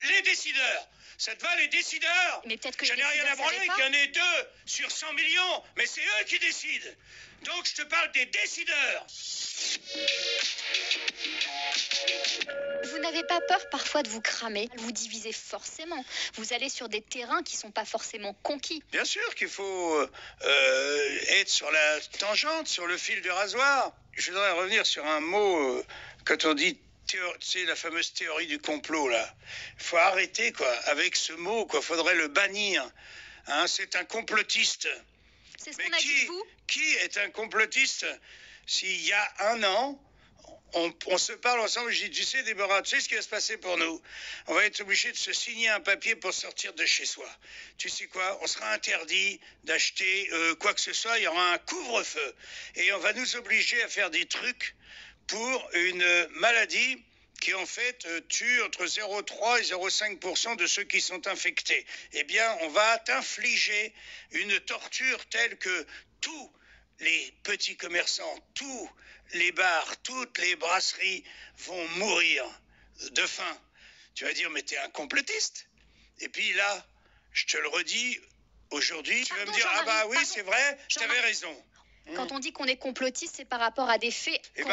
les décideurs. Ça te va, les décideurs? Mais peut-être que j'en les ai rien à décideurs branler savaient pas. qu'il y en ait 2 sur 100 millions, mais c'est eux qui décident. Donc je te parle des décideurs. Vous n'avez pas peur parfois de vous cramer? Vous divisez forcément. Vous allez sur des terrains qui ne sont pas forcément conquis. Bien sûr qu'il faut être sur la tangente, sur le fil du rasoir. Je voudrais revenir sur un mot, quand on dit, tu sais, la fameuse théorie du complot, là. Il faut arrêter, quoi, avec ce mot, quoi. Faudrait le bannir. Hein, c'est un complotiste. C'est ce qu'on a dit de vous. Qui est un complotiste? S'il y a un an, on se parle ensemble, je dis, tu sais, Déborah, tu sais ce qui va se passer pour nous? On va être obligé de se signer un papier pour sortir de chez soi. Tu sais quoi? On sera interdit d'acheter quoi que ce soit, il y aura un couvre-feu. Et on va nous obliger à faire des trucs pour une maladie qui en fait tue entre 0,3 et 0,5% de ceux qui sont infectés. Eh bien, on va t'infliger une torture telle que tous les petits commerçants, tous les bars, toutes les brasseries vont mourir de faim. Tu vas dire, mais t'es un complotiste. Et puis là, je te le redis, aujourd'hui, tu vas me dire, ah bah oui, c'est vrai, t'avais raison. Quand on dit qu'on est complotiste, c'est par rapport à des faits qu'on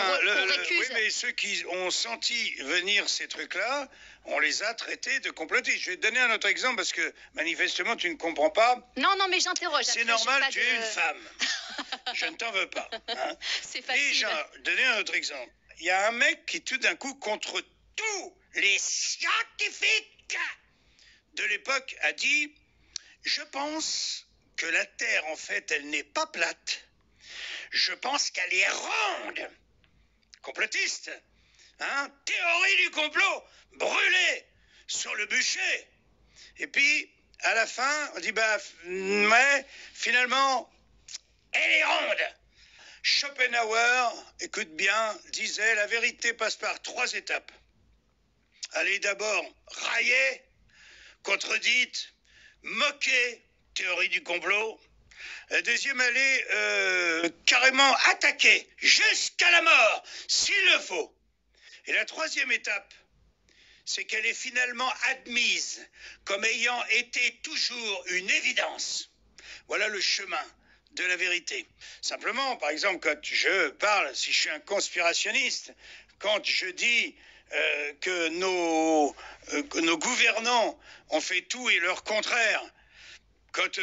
récuse. Oui, mais ceux qui ont senti venir ces trucs-là, on les a traités de complotistes. Je vais te donner un autre exemple parce que manifestement tu ne comprends pas. Non, mais j'interroge. C'est normal, tu es une femme. Je ne t'en veux pas. Hein. C'est facile. Déjà, donner un autre exemple. Il y a un mec qui tout d'un coup, contre tous les scientifiques de l'époque, a dit, je pense que la Terre, en fait, elle n'est pas plate. Je pense qu'elle est ronde. Complotiste. Hein? Théorie du complot. Brûlée sur le bûcher. Et puis, à la fin, on dit, bah, ouais, finalement, elle est ronde. Schopenhauer, écoute bien, disait, la vérité passe par 3 étapes. Elle est d'abord raillée, contredite, moquée, théorie du complot. La deuxième, elle est carrément attaquée, jusqu'à la mort, s'il le faut. Et la troisième étape, c'est qu'elle est finalement admise comme ayant été toujours une évidence. Voilà le chemin de la vérité. Simplement, par exemple, quand je parle, si je suis un conspirationniste, quand je dis que nos gouvernants ont fait tout et leur contraire, quand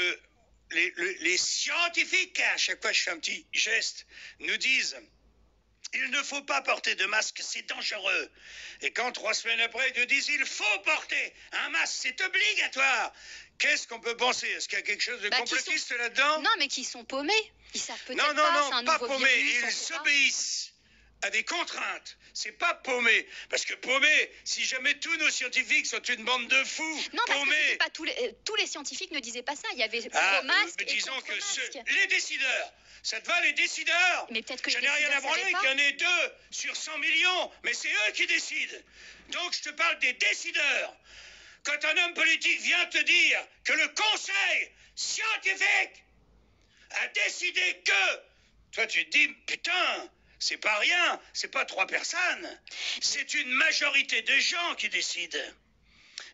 les scientifiques, à chaque fois je fais un petit geste, nous disent il ne faut pas porter de masque, c'est dangereux. Et quand 3 semaines après, ils nous disent il faut porter un masque, c'est obligatoire. Qu'est-ce qu'on peut penser? Est-ce qu'il y a quelque chose de complotiste là-dedans? Non, mais qui sont paumés. Ils savent peut-être pas. Non, pas paumés. Ils s'obéissent à des contraintes. C'est pas paumé. Parce que paumé, si jamais tous nos scientifiques sont une bande de fous, non, parce paumés. que pas tous les scientifiques ne disaient pas ça. Il y avait pro-masque et disons que contre-masque. Les décideurs. Ça te va, les décideurs? Mais peut-être que j'en ai rien à branler qu'il y en ait 2 sur 100 millions, mais c'est eux qui décident. Donc je te parle des décideurs. Quand un homme politique vient te dire que le conseil scientifique a décidé que, toi tu te dis, putain, c'est pas rien, c'est pas 3 personnes, c'est une majorité de gens qui décident.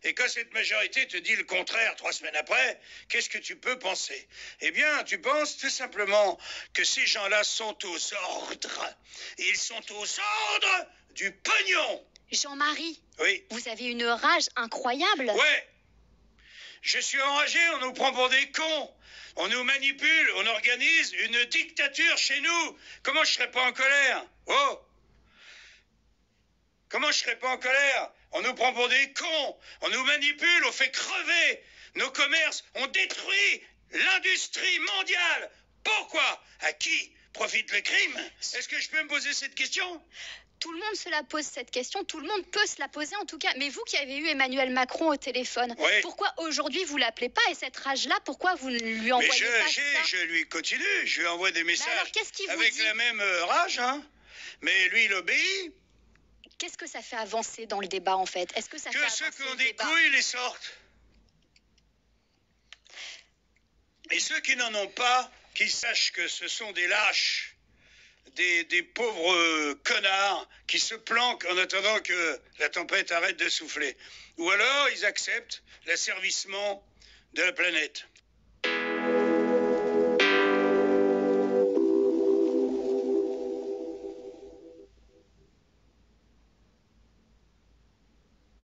Et quand cette majorité te dit le contraire 3 semaines après, qu'est-ce que tu peux penser? Eh bien, tu penses tout simplement que ces gens-là sont aux ordres. Et ils sont aux ordres du pognon. Jean-Marie, oui. Vous avez une rage incroyable. Ouais. Je suis enragé, on nous prend pour des cons. On nous manipule, on organise une dictature chez nous. Comment je serais pas en colère? Oh! Comment je serais pas en colère? On nous prend pour des cons, on nous manipule, on fait crever nos commerces, on détruit l'industrie mondiale. Pourquoi? À qui profite le crime? Est-ce que je peux me poser cette question? Tout le monde se la pose cette question, tout le monde peut se la poser en tout cas. Mais vous qui avez eu Emmanuel Macron au téléphone, oui. Pourquoi aujourd'hui vous l'appelez pas? Et cette rage-là, pourquoi vous ne lui envoyez pas ça? Je lui continue, je lui envoie des messages alors, qu'est-ce qu'il vous avec dit? la même rage, hein. Mais lui, il obéit. Qu'est-ce que ça fait avancer dans le débat en fait? Est-ce que ça fait avancer ceux qui ont le des débat? couilles les sortent. Et ceux qui n'en ont pas, qu'ils sachent que ce sont des lâches. des pauvres connards qui se planquent en attendant que la tempête arrête de souffler. Ou alors ils acceptent l'asservissement de la planète.